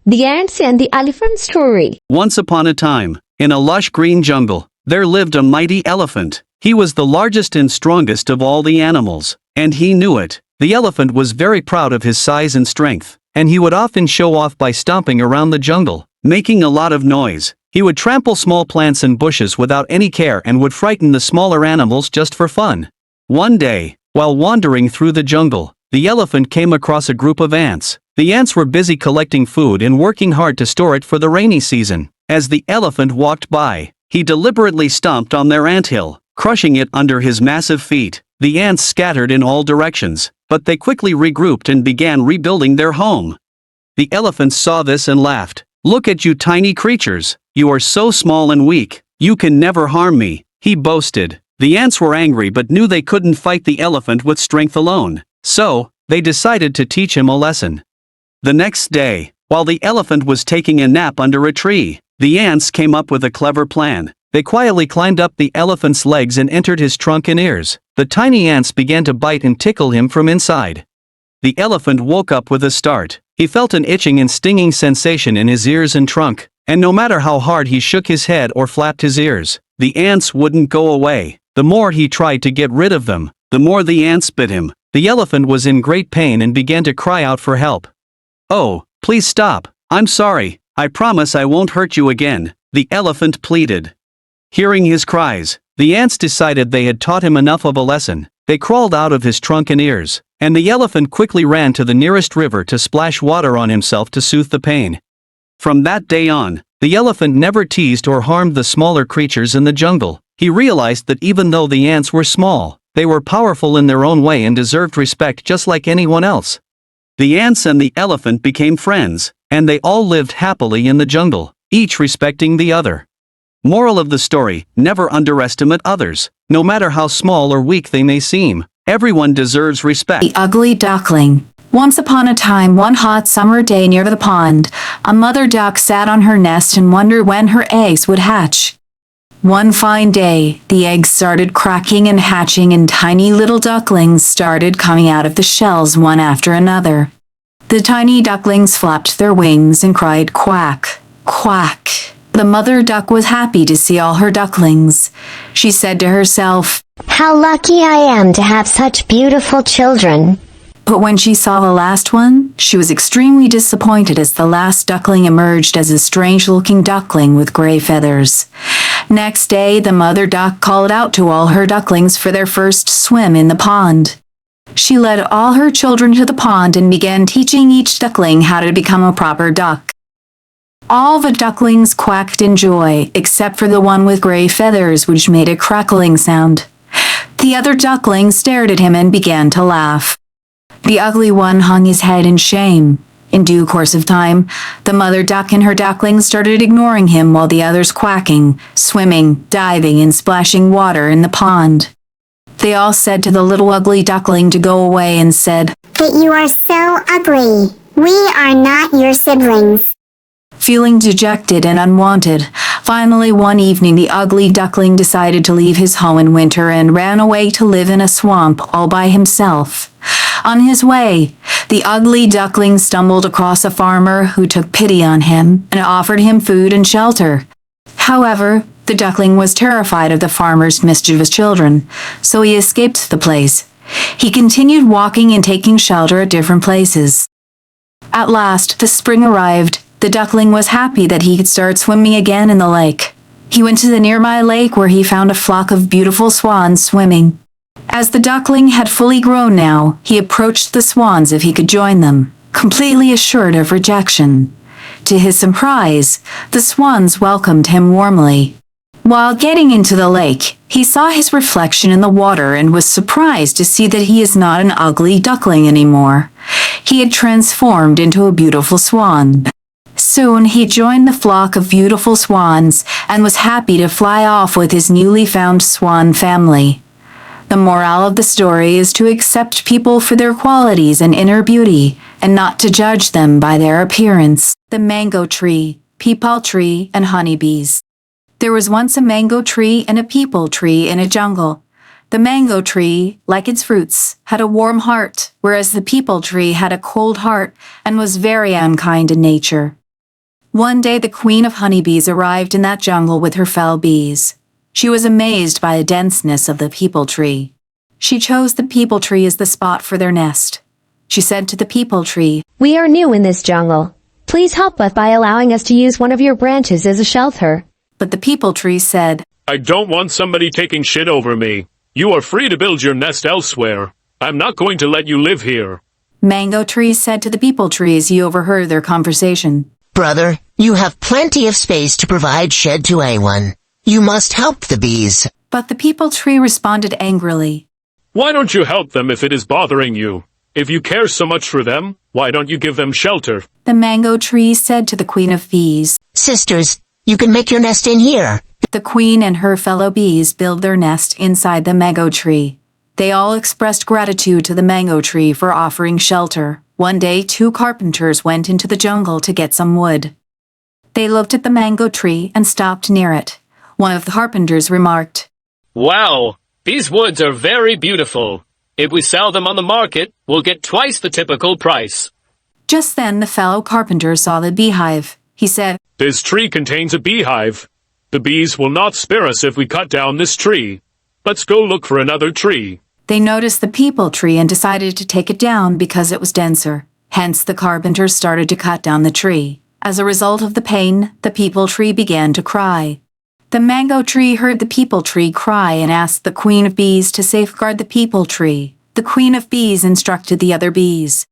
The Ants and the Elephant Story. Once upon a time, in a lush green jungle, there lived a mighty elephant. He was the largest and strongest of all the animals, and he knew it. The elephant was very proud of his size and strength, and he would often show off by stomping around the jungle, making a lot of noise. He would trample small plants and bushes without any care and would frighten the smaller animals just for fun. One day, while wandering through the jungle, the elephant came across a group of ants. The ants were busy collecting food and working hard to store it for the rainy season. As the elephant walked by, he deliberately stomped on their anthill, crushing it under his massive feet. The ants scattered in all directions, but they quickly regrouped and began rebuilding their home. The elephant saw this and laughed. "Look at you tiny creatures, you are so small and weak, you can never harm me," he boasted. The ants were angry but knew they couldn't fight the elephant with strength alone, so they decided to teach him a lesson. The next day, while the elephant was taking a nap under a tree, the ants came up with a clever plan. They quietly climbed up the elephant's legs and entered his trunk and ears. The tiny ants began to bite and tickle him from inside. The elephant woke up with a start. He felt an itching and stinging sensation in his ears and trunk, and no matter how hard he shook his head or flapped his ears, the ants wouldn't go away. The more he tried to get rid of them, the more the ants bit him. The elephant was in great pain and began to cry out for help. "Oh, please stop. I'm sorry. I promise I won't hurt you again," the elephant pleaded. Hearing his cries, the ants decided they had taught him enough of a lesson. They crawled out of his trunk and ears, and the elephant quickly ran to the nearest river to splash water on himself to soothe the pain. From that day on, the elephant never teased or harmed the smaller creatures in the jungle. He realized that even though the ants were small, they were powerful in their own way and deserved respect just like anyone else. The ants and the elephant became friends, and they all lived happily in the jungle, each respecting the other. Moral of the story: never underestimate others, no matter how small or weak they may seem. Everyone deserves respect. The Ugly Duckling. Once upon a time, one hot summer day near the pond, a mother duck sat on her nest and wondered when her eggs would hatch. One fine day, the eggs started cracking and hatching, and tiny little ducklings started coming out of the shells one after another. The tiny ducklings flapped their wings and cried quack, quack. The mother duck was happy to see all her ducklings. She said to herself, "How lucky I am to have such beautiful children." But when she saw the last one, she was extremely disappointed as the last duckling emerged as a strange-looking duckling with gray feathers. Next day, the mother duck called out to all her ducklings for their first swim in the pond. She led all her children to the pond and began teaching each duckling how to become a proper duck. All the ducklings quacked in joy, except for the one with gray feathers, which made a crackling sound. The other ducklings stared at him and began to laugh. The ugly one hung his head in shame. In due course of time, the mother duck and her ducklings started ignoring him while the others quacking, swimming, diving, and splashing water in the pond. They all said to the little ugly duckling to go away and said, "But you are so ugly. We are not your siblings." Feeling dejected and unwanted, finally one evening the ugly duckling decided to leave his home in winter and ran away to live in a swamp all by himself. On his way, the ugly duckling stumbled across a farmer who took pity on him and offered him food and shelter. However, the duckling was terrified of the farmer's mischievous children, so he escaped the place. He continued walking and taking shelter at different places. At last, the spring arrived. The duckling was happy that he could start swimming again in the lake. He went to the nearby lake where he found a flock of beautiful swans swimming. As the duckling had fully grown now, he approached the swans if he could join them, completely assured of rejection. To his surprise, the swans welcomed him warmly. While getting into the lake, he saw his reflection in the water and was surprised to see that he is not an ugly duckling anymore. He had transformed into a beautiful swan. Soon he joined the flock of beautiful swans and was happy to fly off with his newly found swan family. The moral of the story is to accept people for their qualities and inner beauty, and not to judge them by their appearance. The mango tree, peepal tree, and honeybees. There was once a mango tree and a peepal tree in a jungle. The mango tree, like its fruits, had a warm heart, whereas the peepal tree had a cold heart and was very unkind in nature. One day the queen of honeybees arrived in that jungle with her fellow bees. She was amazed by the denseness of the peepal tree. She chose the peepal tree as the spot for their nest. She said to the peepal tree, We are new in this jungle. Please help us by allowing us to use one of your branches as a shelter. but the peepal tree said, I don't want somebody taking shit over me. You are free to build your nest elsewhere. I'm not going to let you live here. Mango Tree said to the peepal tree as he overheard their conversation. Brother, you have plenty of space to provide shed to anyone. You must help the bees. But the peepal tree responded angrily. Why don't you help them if it is bothering you? If you care so much for them, why don't you give them shelter? The mango tree said to the queen of bees. Sisters, you can make your nest in here. The queen and her fellow bees built their nest inside the mango tree. They all expressed gratitude to the mango tree for offering shelter. One day, 2 carpenters went into the jungle to get some wood. They looked at the mango tree and stopped near it. One of the carpenters remarked, Wow, these woods are very beautiful. If we sell them on the market, we'll get twice the typical price. Just then the fellow carpenter saw the beehive. He said, This tree contains a beehive. The bees will not spare us if we cut down this tree. Let's go look for another tree. They noticed the peepal tree and decided to take it down because it was denser. Hence, the carpenters started to cut down the tree. As a result of the pain, the peepal tree began to cry. The mango tree heard the peepal tree cry and asked the queen of bees to safeguard the peepal tree. The queen of bees instructed the other bees.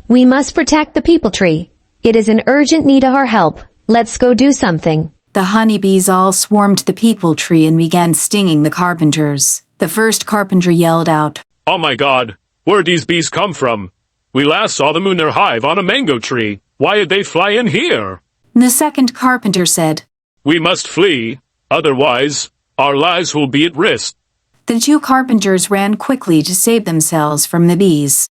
We must protect the peepal tree. It is in urgent need of our help. Let's go do something. The honeybees all swarmed the peepal tree and began stinging the carpenters. The first carpenter yelled out, Oh my God, where'd these bees come from? We last saw them in their hive on a mango tree. Why did they fly in here? The second carpenter said, We must flee, otherwise, our lives will be at risk. The 2 carpenters ran quickly to save themselves from the bees.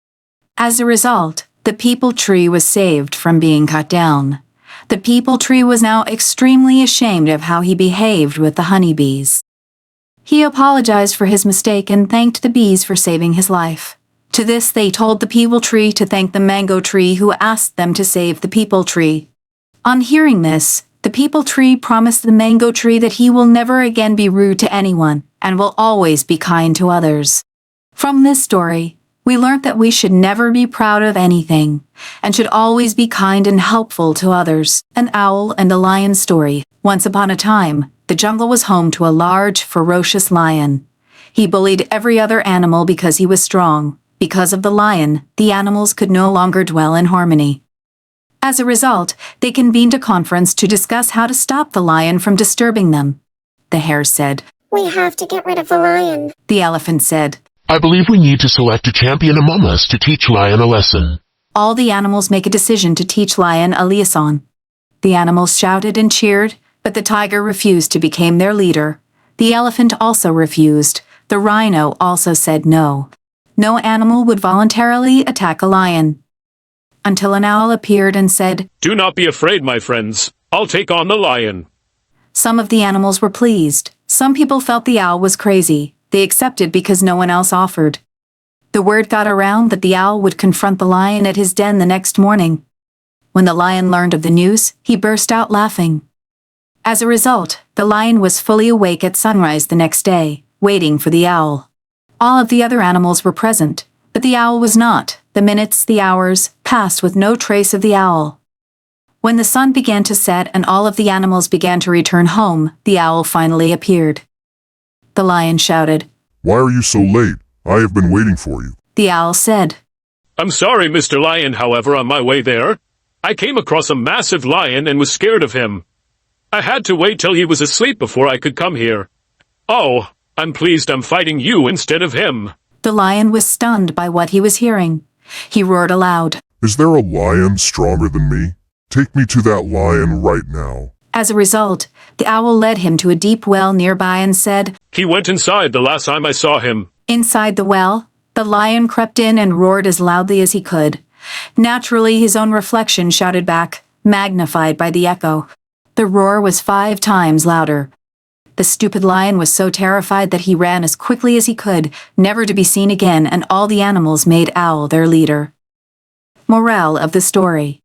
As a result, the peepal tree was saved from being cut down. The peepal tree was now extremely ashamed of how he behaved with the honeybees. He apologized for his mistake and thanked the bees for saving his life. To this they told the peepal tree to thank the mango tree who asked them to save the peepal tree. On hearing this, the peepal tree promised the mango tree that he will never again be rude to anyone and will always be kind to others. From this story, we learned that we should never be proud of anything and should always be kind and helpful to others. An Owl and a Lion Story. Once upon a time, the jungle was home to a large, ferocious lion. He bullied every other animal because he was strong. Because of the lion, the animals could no longer dwell in harmony. As a result, they convened a conference to discuss how to stop the lion from disturbing them. The hare said, We have to get rid of the lion. The elephant said, I believe we need to select a champion among us to teach Lion a lesson. All the animals make a decision to teach Lion a liaison. The animals shouted and cheered, but the tiger refused to become their leader. The elephant also refused. The rhino also said no. No animal would voluntarily attack a lion. Until an owl appeared and said, Do not be afraid, my friends. I'll take on the lion. Some of the animals were pleased. Some people felt the owl was crazy. They accepted because no one else offered. The word got around that the owl would confront the lion at his den the next morning. When the lion learned of the news, he burst out laughing. As a result, the lion was fully awake at sunrise the next day, waiting for the owl. All of the other animals were present, but the owl was not. The minutes, the hours, passed with no trace of the owl. When the sun began to set and all of the animals began to return home, the owl finally appeared. The lion shouted, Why are you so late? I have been waiting for you. The owl said, I'm sorry, Mr. Lion, however, on my way there, I came across a massive lion and was scared of him. I had to wait till he was asleep before I could come here. Oh, I'm pleased I'm fighting you instead of him. The lion was stunned by what he was hearing. He roared aloud. Is there a lion stronger than me? Take me to that lion right now. As a result, the owl led him to a deep well nearby and said, He went inside the last time I saw him. Inside the well, the lion crept in and roared as loudly as he could. Naturally, his own reflection shouted back, magnified by the echo. The roar was 5 times louder. The stupid lion was so terrified that he ran as quickly as he could, never to be seen again, and all the animals made Owl their leader. Morale of the story.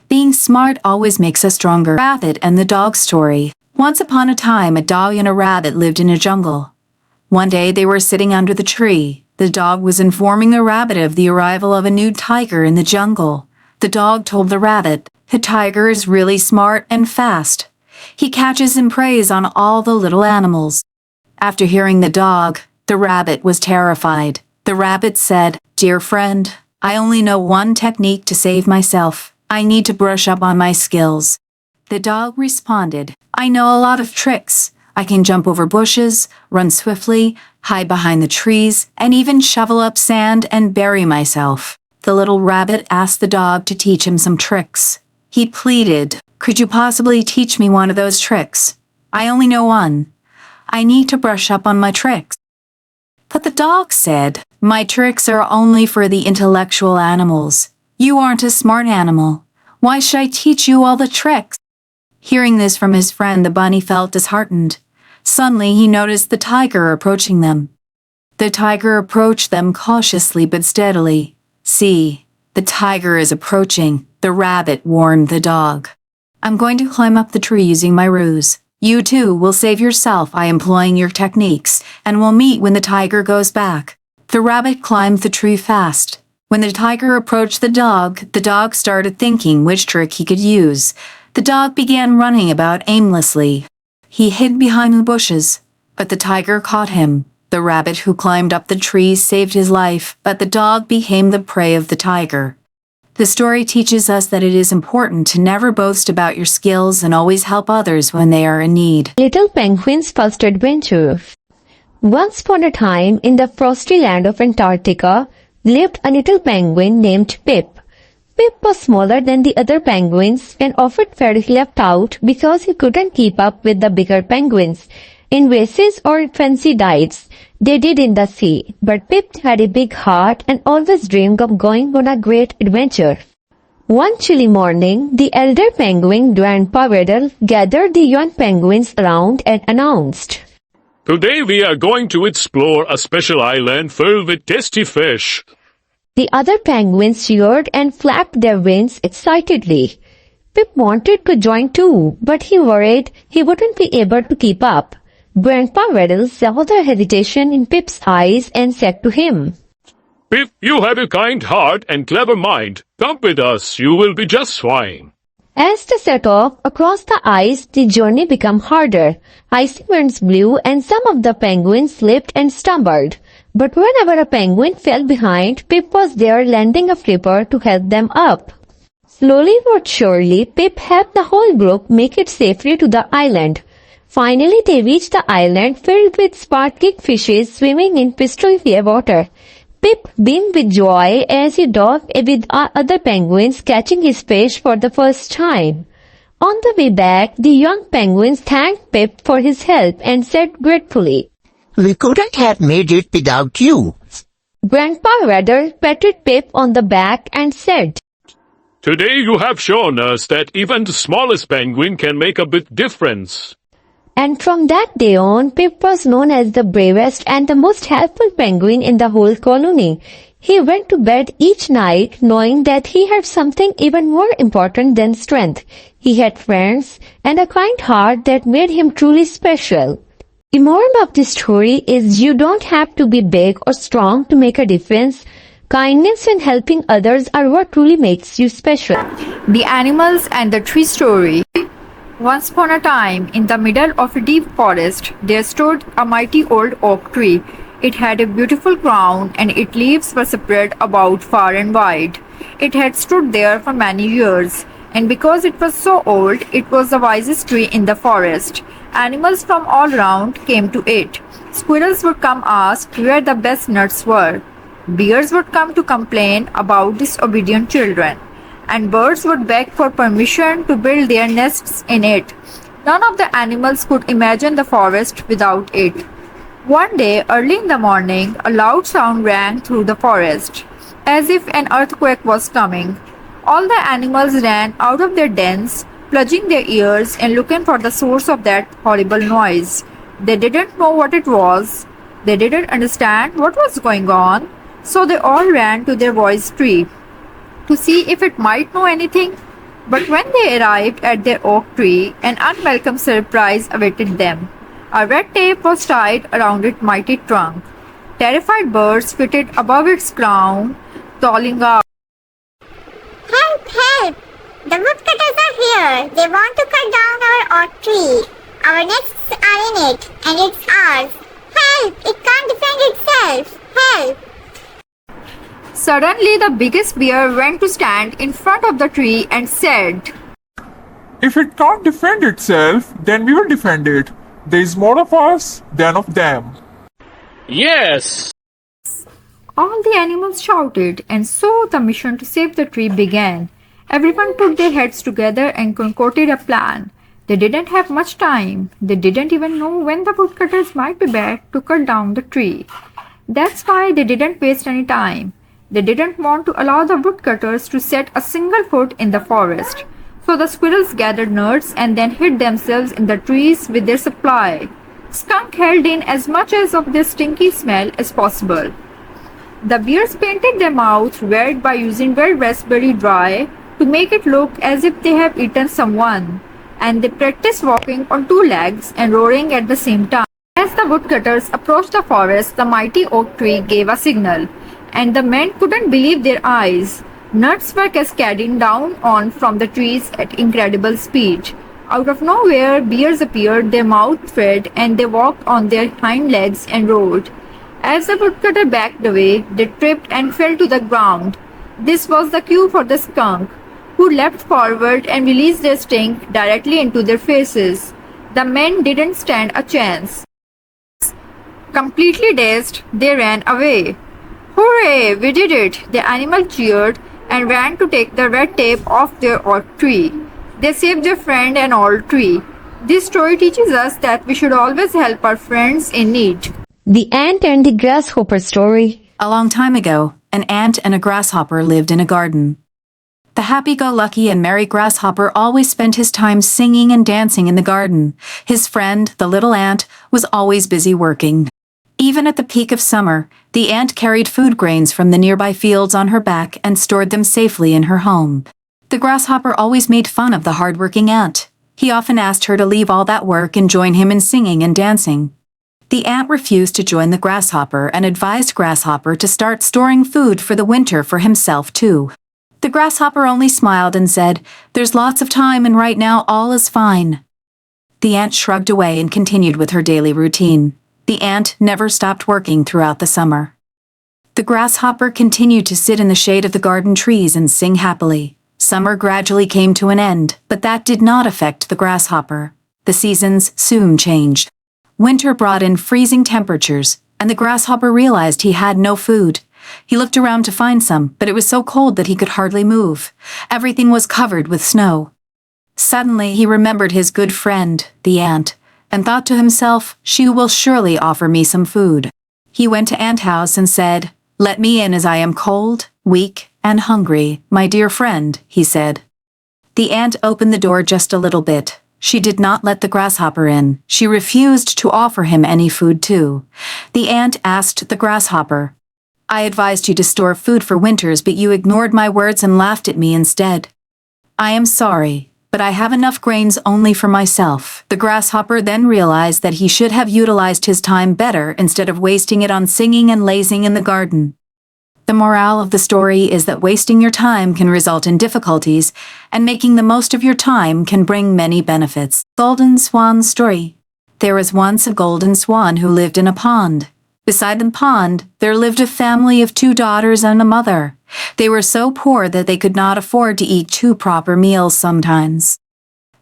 Being smart always makes us stronger. Rabbit and the Dog Story. Once upon a time, a dog and a rabbit lived in a jungle. One day they were sitting under the tree. The dog was informing the rabbit of the arrival of a new tiger in the jungle. The dog told the rabbit, "The tiger is really smart and fast. He catches and preys on all the little animals." After hearing the dog, the rabbit was terrified. The rabbit said, "Dear friend, I only know one technique to save myself. I need to brush up on my skills." The dog responded, "I know a lot of tricks. I can jump over bushes, run swiftly, hide behind the trees, and even shovel up sand and bury myself." The little rabbit asked the dog to teach him some tricks. He pleaded, "Could you possibly teach me one of those tricks? I only know one. I need to brush up on my tricks." But the dog said, "My tricks are only for the intellectual animals. You aren't a smart animal. Why should I teach you all the tricks?" Hearing this from his friend, the bunny felt disheartened. Suddenly, he noticed the tiger approaching them. The tiger approached them cautiously but steadily. "See, the tiger is approaching," the rabbit warned the dog. "I'm going to climb up the tree using my ruse. You too will save yourself by employing your techniques, and we'll meet when the tiger goes back." The rabbit climbed the tree fast. When the tiger approached the dog started thinking which trick he could use. The dog began running about aimlessly. He hid behind the bushes, but the tiger caught him. The rabbit who climbed up the tree saved his life, but the dog became the prey of the tiger. The story teaches us that it is important to never boast about your skills and always help others when they are in need. Little Penguin's First Adventure. Once upon a time, in the frosty land of Antarctica, lived a little penguin named Pip. Pip was smaller than the other penguins and often felt left out because he couldn't keep up with the bigger penguins in races or fancy dives they did in the sea. But Pip had a big heart and always dreamed of going on a great adventure. One chilly morning, the elder penguin, Grandpa Weddle, gathered the young penguins around and announced, Today we are going to explore a special island filled with tasty fish. The other penguins cheered and flapped their wings excitedly. Pip wanted to join too, but he worried he wouldn't be able to keep up. Grandpa Weddle saw the hesitation in Pip's eyes and said to him, Pip, you have a kind heart and clever mind. Come with us, you will be just fine. As they set off across the ice, the journey became harder. Icy winds blew and some of the penguins slipped and stumbled. But whenever a penguin fell behind, Pip was there lending a flipper to help them up. Slowly but surely, Pip helped the whole group make it safely to the island. Finally, they reached the island filled with sparkling fishes swimming in crystal clear water. Pip beamed with joy as he dove with other penguins, catching his fish for the first time. On the way back, the young penguins thanked Pip for his help and said gratefully, We couldn't have made it without you. Grandpa Weddle patted Pip on the back and said, Today you have shown us that even the smallest penguin can make a big difference. And from that day on, Pip was known as the bravest and the most helpful penguin in the whole colony. He went to bed each night knowing that he had something even more important than strength. He had friends and a kind heart that made him truly special. The moral of this story is you don't have to be big or strong to make a difference. Kindness and helping others are what truly makes you special. The Animals and the Tree Story. Once upon a time, in the middle of a deep forest, there stood a mighty old oak tree. It had a beautiful crown, and its leaves were spread about far and wide. It had stood there for many years, and because it was so old, it was the wisest tree in the forest. Animals from all around came to it. Squirrels would come ask where the best nuts were. Bears would come to complain about disobedient children, and birds would beg for permission to build their nests in it. None of the animals could imagine the forest without it. One day, early in the morning, a loud sound rang through the forest, as if an earthquake was coming. All the animals ran out of their dens, plunging their ears and looking for the source of that horrible noise. They didn't know what it was. They didn't understand what was going on, so they all ran to their voice tree to see if it might know anything. But when they arrived at their oak tree, an unwelcome surprise awaited them. A red tape was tied around its mighty trunk. Terrified birds flitted above its crown, calling out, Help, help! The woodcutters are here. They want to cut down our oak tree. Our nests are in it, and it's ours. Help! It can't defend itself. Help! Suddenly, the biggest bear went to stand in front of the tree and said, If it can't defend itself, then we will defend it. There is more of us than of them. Yes! All the animals shouted, and so the mission to save the tree began. Everyone put their heads together and concocted a plan. They didn't have much time. They didn't even know when the woodcutters might be back to cut down the tree. That's why they didn't waste any time. They didn't want to allow the woodcutters to set a single foot in the forest. So the squirrels gathered nuts and then hid themselves in the trees with their supply. Skunk held in as much of their stinky smell as possible. The bears painted their mouths red by using red raspberry dye to make it look as if they have eaten someone, and they practiced walking on two legs and roaring at the same time. As the woodcutters approached the forest, the mighty oak tree gave a signal, and the men couldn't believe their eyes. Nuts were cascading down on from the trees at incredible speed. Out of nowhere, bears appeared, their mouths fed, and they walked on their hind legs and roared. As the woodcutter backed away, they tripped and fell to the ground. This was the cue for the skunk, who leapt forward and released their stink directly into their faces. The men didn't stand a chance. Completely dazed, they ran away. Hooray, we did it! The animal cheered and ran to take the red tape off their oak tree. They saved their friend and old tree. This story teaches us that we should always help our friends in need. The Ant and the Grasshopper Story. A long time ago, an ant and a grasshopper lived in a garden. The happy-go-lucky and merry grasshopper always spent his time singing and dancing in the garden. His friend, the little ant, was always busy working. Even at the peak of summer, the ant carried food grains from the nearby fields on her back and stored them safely in her home. The grasshopper always made fun of the hard-working ant. He often asked her to leave all that work and join him in singing and dancing. The ant refused to join the grasshopper and advised Grasshopper to start storing food for the winter for himself too. The grasshopper only smiled and said, "There's lots of time and right now all is fine." The ant shrugged away and continued with her daily routine. The ant never stopped working throughout the summer. The grasshopper continued to sit in the shade of the garden trees and sing happily. Summer gradually came to an end, but that did not affect the grasshopper. The seasons soon changed. Winter brought in freezing temperatures, and the grasshopper realized he had no food. He looked around to find some, but it was so cold that he could hardly move. Everything was covered with snow. Suddenly he remembered his good friend, the ant, and thought to himself, "She will surely offer me some food." He went to Ant House and said, "Let me in as I am cold, weak, and hungry, my dear friend," he said. The ant opened the door just a little bit. She did not let the grasshopper in. She refused to offer him any food too. The ant asked the grasshopper, "I advised you to store food for winters, but you ignored my words and laughed at me instead. I am sorry, but I have enough grains only for myself." The grasshopper then realized that he should have utilized his time better instead of wasting it on singing and lazing in the garden. The morale of the story is that wasting your time can result in difficulties, and making the most of your time can bring many benefits. Golden Swan Story. There was once a golden swan who lived in a pond. Beside the pond, there lived a family of 2 daughters and a mother. They were so poor that they could not afford to eat 2 proper meals sometimes.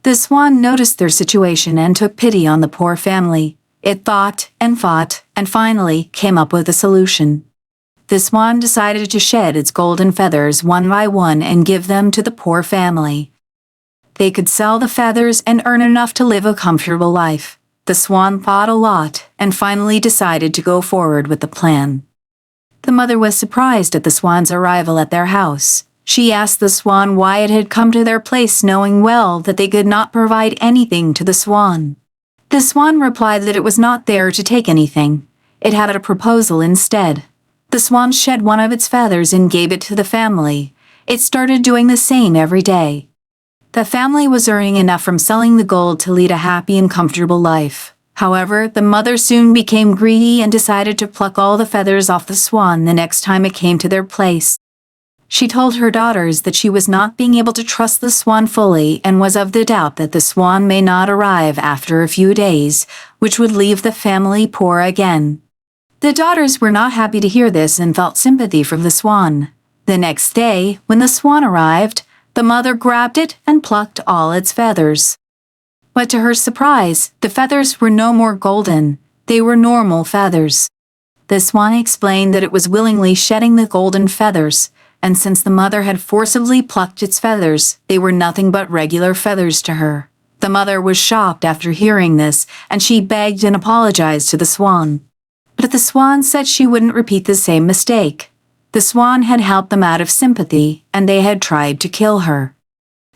The swan noticed their situation and took pity on the poor family. It thought and fought, and finally came up with a solution. The swan decided to shed its golden feathers one by one and give them to the poor family. They could sell the feathers and earn enough to live a comfortable life. The swan thought a lot and finally decided to go forward with the plan. The mother was surprised at the swan's arrival at their house. She asked the swan why it had come to their place, knowing well that they could not provide anything to the swan. The swan replied that it was not there to take anything. It had a proposal instead. The swan shed one of its feathers and gave it to the family. It started doing the same every day. The family was earning enough from selling the gold to lead a happy and comfortable life. However, the mother soon became greedy and decided to pluck all the feathers off the swan the next time it came to their place. She told her daughters that she was not being able to trust the swan fully and was of the doubt that the swan may not arrive after a few days, which would leave the family poor again. The daughters were not happy to hear this and felt sympathy for the swan. The next day, when the swan arrived, the mother grabbed it and plucked all its feathers. But to her surprise, the feathers were no more golden. They were normal feathers. The swan explained that it was willingly shedding the golden feathers, and since the mother had forcibly plucked its feathers, they were nothing but regular feathers to her. The mother was shocked after hearing this, and she begged and apologized to the swan. But the swan said she wouldn't repeat the same mistake. The swan had helped them out of sympathy, and they had tried to kill her.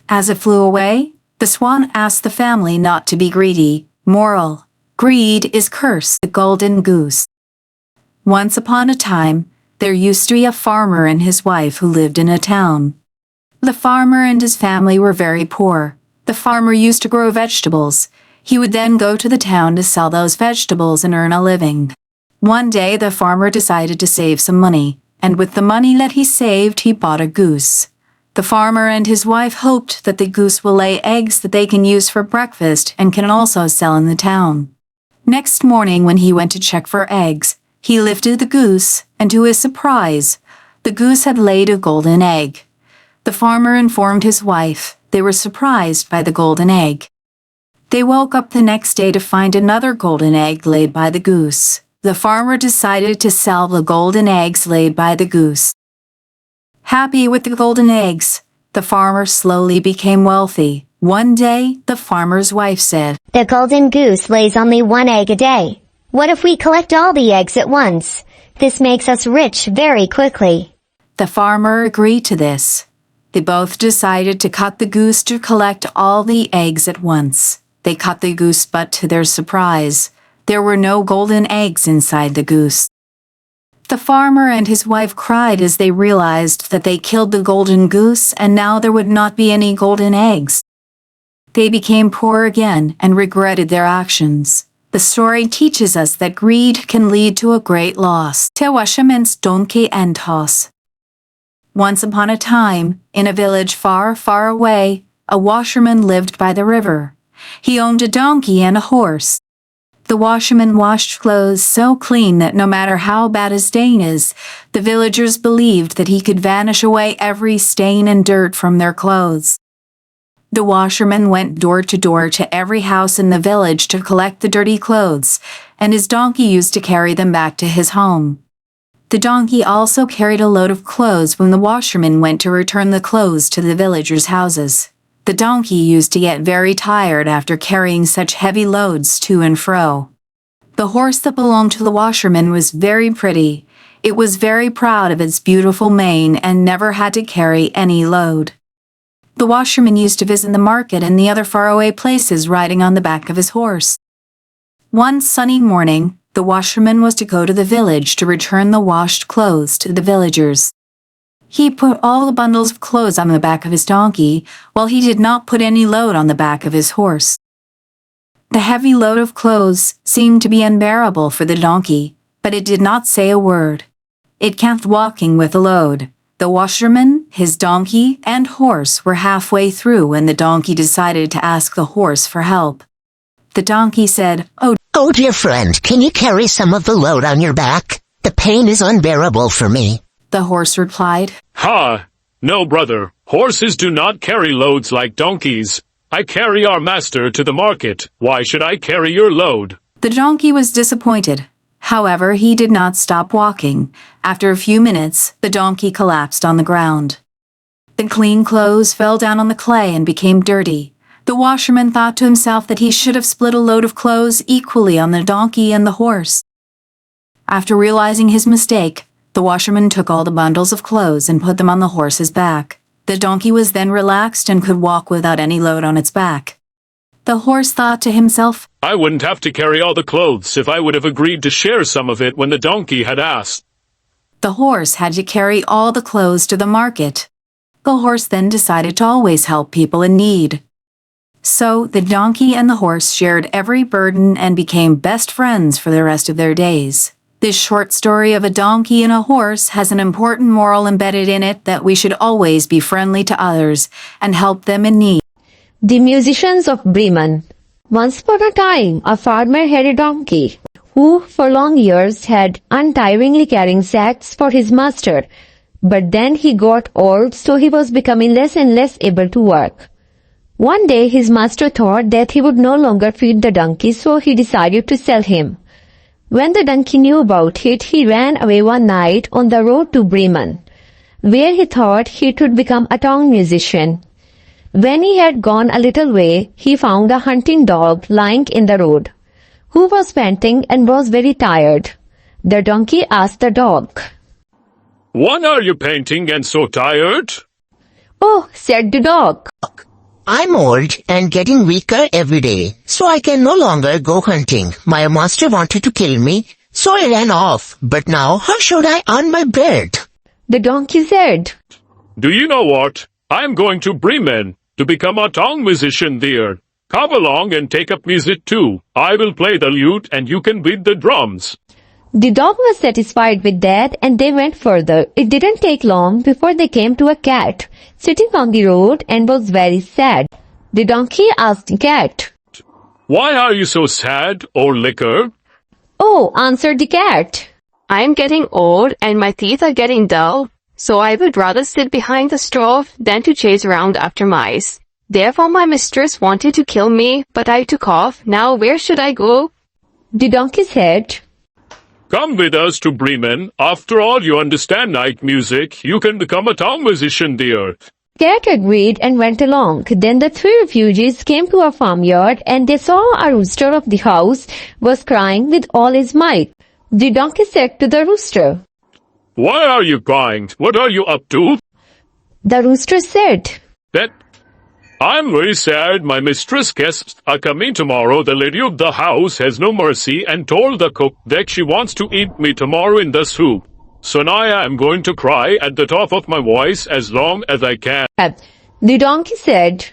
As it flew away, the swan asked the family not to be greedy. Moral: greed is curse. The golden goose. Once upon a time, there used to be a farmer and his wife who lived in a town. The farmer and his family were very poor. The farmer used to grow vegetables. He would then go to the town to sell those vegetables and earn a living. One day, the farmer decided to save some money, and with the money that he saved, he bought a goose. The farmer and his wife hoped that the goose will lay eggs that they can use for breakfast and can also sell in the town. Next morning, when he went to check for eggs, he lifted the goose, and to his surprise, the goose had laid a golden egg. The farmer informed his wife. They were surprised by the golden egg. They woke up the next day to find another golden egg laid by the goose. The farmer decided to sell the golden eggs laid by the goose. Happy with the golden eggs, the farmer slowly became wealthy. One day, the farmer's wife said, "The golden goose lays only one egg a day. What if we collect all the eggs at once? This makes us rich very quickly." The farmer agreed to this. They both decided to cut the goose to collect all the eggs at once. They cut the goose, but to their surprise, there were no golden eggs inside the goose. The farmer and his wife cried as they realized that they killed the golden goose and now there would not be any golden eggs. They became poor again and regretted their actions. The story teaches us that greed can lead to a great loss. Once upon a time, in a village far, far away, a washerman lived by the river. He owned a donkey and a horse. The washerman washed clothes so clean that no matter how bad a stain is, the villagers believed that he could vanish away every stain and dirt from their clothes. The washerman went door to door to every house in the village to collect the dirty clothes, and his donkey used to carry them back to his home. The donkey also carried a load of clothes when the washerman went to return the clothes to the villagers' houses. The donkey used to get very tired after carrying such heavy loads to and fro. The horse that belonged to the washerman was very pretty. It was very proud of its beautiful mane and never had to carry any load. The washerman used to visit the market and the other faraway places riding on the back of his horse. One sunny morning, the washerman was to go to the village to return the washed clothes to the villagers. He put all the bundles of clothes on the back of his donkey, while he did not put any load on the back of his horse. The heavy load of clothes seemed to be unbearable for the donkey, but it did not say a word. It kept walking with the load. The washerman, his donkey, and horse were halfway through when the donkey decided to ask the horse for help. The donkey said, Oh, dear friend, can you carry some of the load on your back? The pain is unbearable for me." The horse replied, "Ha! No, brother. Horses do not carry loads like donkeys. I carry our master to the market. Why should I carry your load?" The donkey was disappointed. However, he did not stop walking. After a few minutes, the donkey collapsed on the ground. The clean clothes fell down on the clay and became dirty. The washerman thought to himself that he should have split a load of clothes equally on the donkey and the horse. After realizing his mistake, the washerman took all the bundles of clothes and put them on the horse's back. The donkey was then relaxed and could walk without any load on its back. The horse thought to himself, "I wouldn't have to carry all the clothes if I would have agreed to share some of it when the donkey had asked." The horse had to carry all the clothes to the market. The horse then decided to always help people in need. So the donkey and the horse shared every burden and became best friends for the rest of their days. This short story of a donkey and a horse has an important moral embedded in it that we should always be friendly to others and help them in need. The Musicians of Bremen. Once upon a time, a farmer had a donkey who for long years had untiringly carrying sacks for his master. But then he got old, so he was becoming less and less able to work. One day his master thought that he would no longer feed the donkey, so he decided to sell him. When the donkey knew about it, he ran away one night on the road to Bremen, where he thought he would become a town musician. When he had gone a little way, he found a hunting dog lying in the road, who was panting and was very tired. The donkey asked the dog, "Why are you panting and so tired?" "Oh," said the dog, I'm old and getting weaker every day, so I can no longer go hunting. My master wanted to kill me, so I ran off. But now, how should I earn my bread? The donkey said, "Do you know what? I'm going to Bremen to become a town musician there. Come along and take up music too. I will play the lute and you can beat the drums." The dog was satisfied with that and they went further. It didn't take long before they came to a cat sitting on the road and was very sad. The donkey asked the cat, "Why are you so sad, old liquor?" "Oh," answered the cat, I am getting old and my teeth are getting dull, so I would rather sit behind the stove than to chase around after mice. Therefore my mistress wanted to kill me, but I took off. Now where should I go?" The donkey said, "Come with us to Bremen. After all, you understand night music. You can become a town musician there." Cat agreed and went along. Then the three refugees came to a farmyard and they saw a rooster of the house was crying with all his might. The donkey said to the rooster, "Why are you crying? What are you up to?" The rooster said, "That I'm very sad. My mistress guests are coming tomorrow. The lady of the house has no mercy and told the cook that she wants to eat me tomorrow in the soup. So now I am going to cry at the top of my voice as long as I can." The donkey said,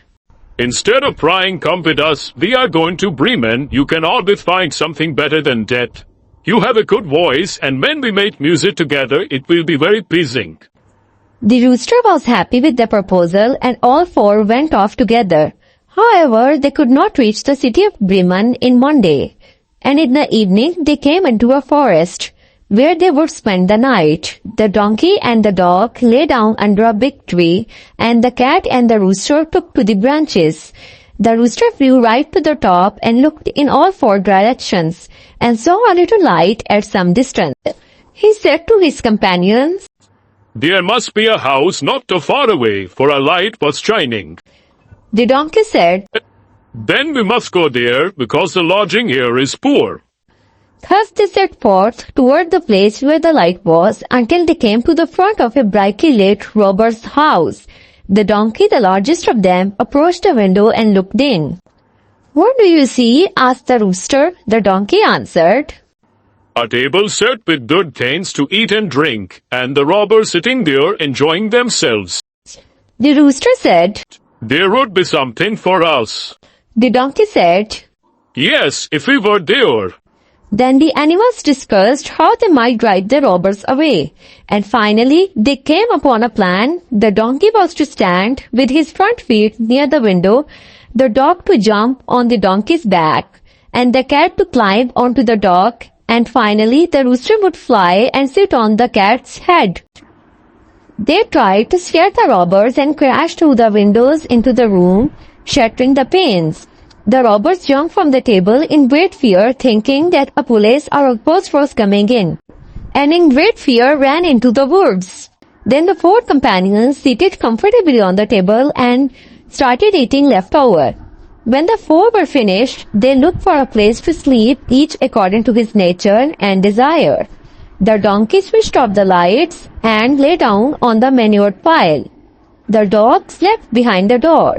"Instead of crying, come with us. We are going to Bremen. You can always find something better than death. You have a good voice, and when we make music together, it will be very pleasing." The rooster was happy with the proposal and all four went off together. However, they could not reach the city of Bremen in one day, and in the evening they came into a forest where they would spend the night. The donkey and the dog lay down under a big tree, and the cat and the rooster took to the branches. The rooster flew right to the top and looked in all four directions and saw a little light at some distance. He said to his companions, "There must be a house not too far away, for a light was shining." The donkey said, "Then we must go there, because the lodging here is poor." Thus they set forth toward the place where the light was until they came to the front of a brightly lit robber's house. The donkey, the largest of them, approached the window and looked in. "What do you see?" asked the rooster. The donkey answered, "A table set with good things to eat and drink, and the robbers sitting there enjoying themselves." The rooster said, "There would be something for us." The donkey said, "Yes, if we were there." Then the animals discussed how they might drive the robbers away, and finally they came upon a plan. The donkey was to stand with his front feet near the window, the dog to jump on the donkey's back, and the cat to climb onto the dog, and finally the rooster would fly and sit on the cat's head. They tried to scare the robbers and crashed through the windows into the room, shattering the panes. The robbers jumped from the table in great fear, thinking that a police or a ghost was coming in, and in great fear ran into the woods. Then the four companions seated comfortably on the table and started eating leftover. When the four were finished, they looked for a place to sleep, each according to his nature and desire. The donkey switched off the lights and lay down on the manure pile. The dog slept behind the door.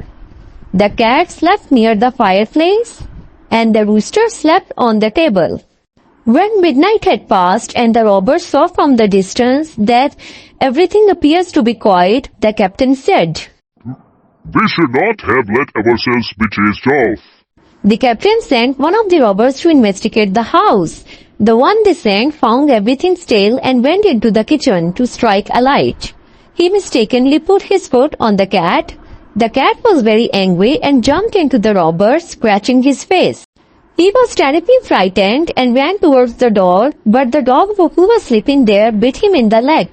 The cat slept near the fireplace, and the rooster slept on the table. When midnight had passed and the robbers saw from the distance that Everything appears to be quiet, the captain said. We should not have let ourselves be chased off. The captain sent one of the robbers to investigate the house. The one they sent found everything stale and went into the kitchen to strike a light. He mistakenly put his foot on the cat. The cat was very angry and jumped into the robber, scratching his face. He was terribly frightened and ran towards the door, but the dog who was sleeping there bit him in the leg.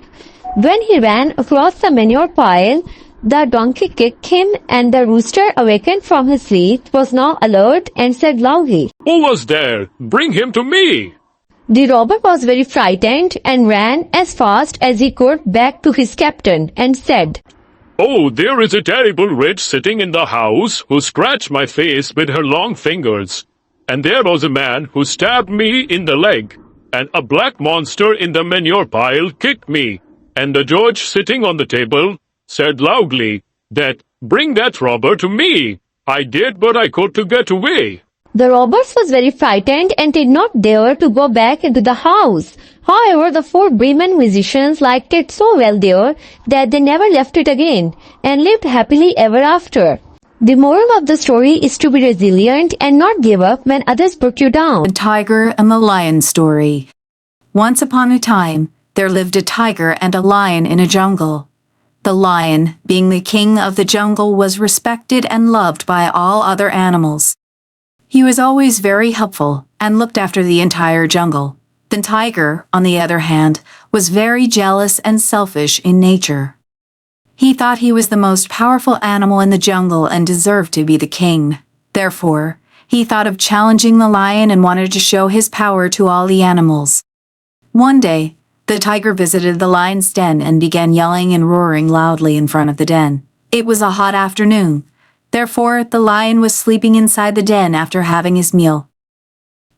When he ran across the manure pile, the donkey kicked him, and the rooster, awakened from his sleep, was now alert and said loudly, Who was there? Bring him to me. The robber was very frightened and ran as fast as he could back to his captain and said, Oh, there is a terrible witch sitting in the house who scratched my face with her long fingers. And there was a man who stabbed me in the leg. And a black monster in the manure pile kicked me. And the judge sitting on the table said loudly that, Bring that robber to me. I did what I could to get away. The robbers was very frightened and did not dare to go back into the house. However, the 4 Bremen musicians liked it so well there that they never left it again and lived happily ever after. The moral of the story is to be resilient and not give up when others put you down. The Tiger and the Lion Story. Once upon a time, there lived a tiger and a lion in a jungle. The lion, being the king of the jungle, was respected and loved by all other animals. He was always very helpful and looked after the entire jungle. The tiger, on the other hand, was very jealous and selfish in nature. He thought he was the most powerful animal in the jungle and deserved to be the king. Therefore, he thought of challenging the lion and wanted to show his power to all the animals. One day, the tiger visited the lion's den and began yelling and roaring loudly in front of the den. It was a hot afternoon. Therefore, the lion was sleeping inside the den after having his meal.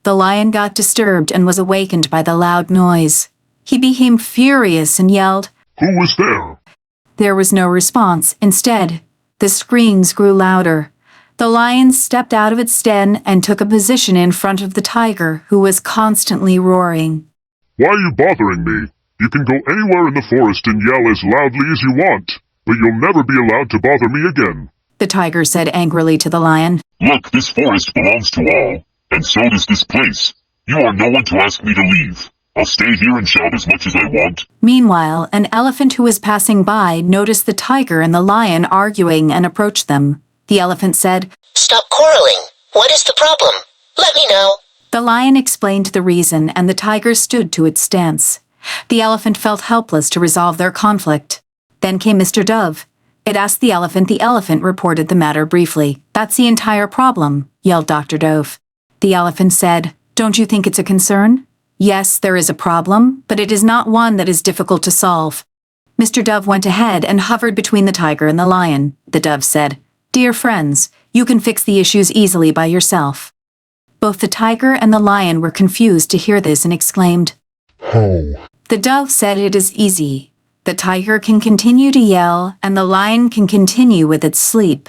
The lion got disturbed and was awakened by the loud noise. He became furious and yelled, Who was there? There was no response. Instead, the screams grew louder. The lion stepped out of its den and took a position in front of the tiger, who was constantly roaring. Why are you bothering me? You can go anywhere in the forest and yell as loudly as you want, but you'll never be allowed to bother me again. The tiger said angrily to the lion. Look, this forest belongs to all, and so does this place. You are no one to ask me to leave. I'll stay here and shout as much as I want. Meanwhile, an elephant who was passing by noticed the tiger and the lion arguing and approached them. The elephant said, Stop quarreling. What is the problem? Let me know. The lion explained the reason, and the tiger stood to its stance. The elephant felt helpless to resolve their conflict. Then came Mr. Dove. It asked the elephant reported the matter briefly. That's the entire problem, yelled Dr. Dove. The elephant said, Don't you think it's a concern? Yes, there is a problem, but it is not one that is difficult to solve. Mr. Dove went ahead and hovered between the tiger and the lion. The dove said, Dear friends, you can fix the issues easily by yourself. Both the tiger and the lion were confused to hear this and exclaimed, How? The dove said it is easy. The tiger can continue to yell, and the lion can continue with its sleep.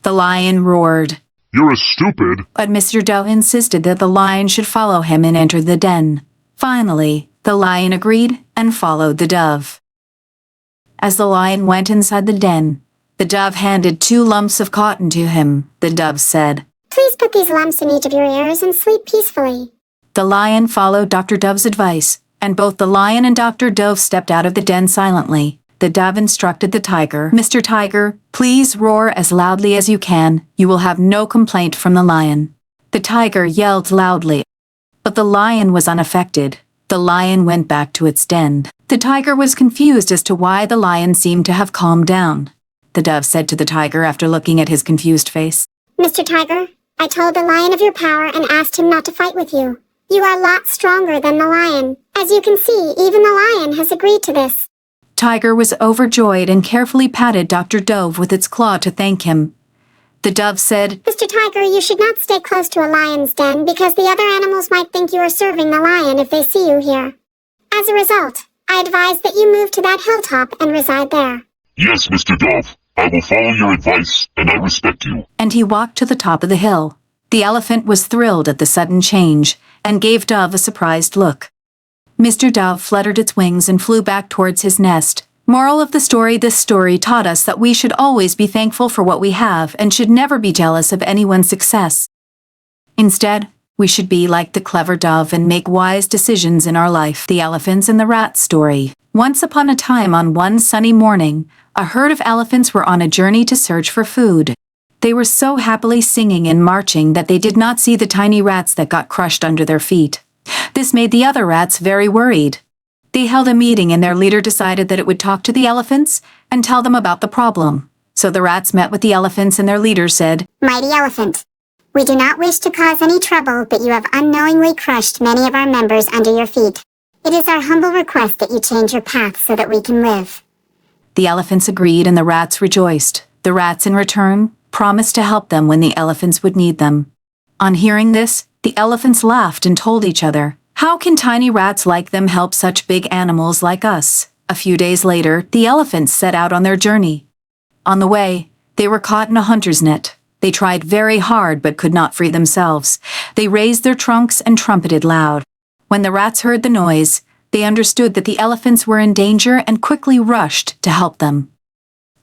The lion roared. You're a stupid. But Mr. Dove insisted that the lion should follow him and enter the den. Finally, the lion agreed and followed the dove. As the lion went inside the den, the dove handed 2 lumps of cotton to him. The dove said, Please put these lumps in each of your ears and sleep peacefully. The lion followed Dr. Dove's advice, and both the lion and Dr. Dove stepped out of the den silently. The dove instructed the tiger, Mr. Tiger, please roar as loudly as you can. You will have no complaint from the lion. The tiger yelled loudly, but the lion was unaffected. The lion went back to its den. The tiger was confused as to why the lion seemed to have calmed down. The dove said to the tiger after looking at his confused face, Mr. Tiger, I told the lion of your power and asked him not to fight with you. You are a lot stronger than the lion. As you can see, even the lion has agreed to this. Tiger was overjoyed and carefully patted Dr. Dove with its claw to thank him. The dove said, Mr. Tiger, you should not stay close to a lion's den because the other animals might think you are serving the lion if they see you here. As a result, I advise that you move to that hilltop and reside there. Yes, Mr. Dove. I will follow your advice, and I respect you. And he walked to the top of the hill. The elephant was thrilled at the sudden change and gave Dove a surprised look. Mr. Dove fluttered its wings and flew back towards his nest. Moral of the story: this story taught us that we should always be thankful for what we have and should never be jealous of anyone's success. Instead, we should be like the clever dove and make wise decisions in our life. The Elephants and the Rats story. Once upon a time, on one sunny morning, a herd of elephants were on a journey to search for food. They were so happily singing and marching that they did not see the tiny rats that got crushed under their feet. This made the other rats very worried. They held a meeting and their leader decided that it would talk to the elephants and tell them about the problem. So the rats met with the elephants and their leader said, Mighty Elephant, we do not wish to cause any trouble, but you have unknowingly crushed many of our members under your feet. It is our humble request that you change your path so that we can live. The elephants agreed and the rats rejoiced. The rats, in return, promised to help them when the elephants would need them. On hearing this, the elephants laughed and told each other, how can tiny rats like them help such big animals like us? A few days later, the elephants set out on their journey. On the way, they were caught in a hunter's net. They tried very hard but could not free themselves. They raised their trunks and trumpeted loud. When the rats heard the noise, they understood that the elephants were in danger and quickly rushed to help them.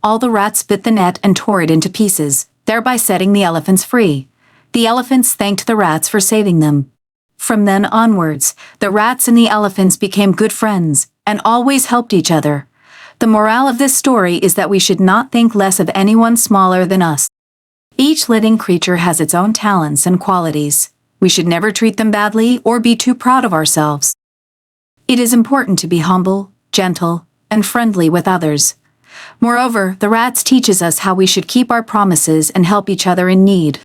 All the rats bit the net and tore it into pieces, thereby setting the elephants free. The elephants thanked the rats for saving them. From then onwards, the rats and the elephants became good friends and always helped each other. The morale of this story is that we should not think less of anyone smaller than us. Each living creature has its own talents and qualities. We should never treat them badly or be too proud of ourselves. It is important to be humble, gentle, and friendly with others. Moreover, the rats teaches us how we should keep our promises and help each other in need.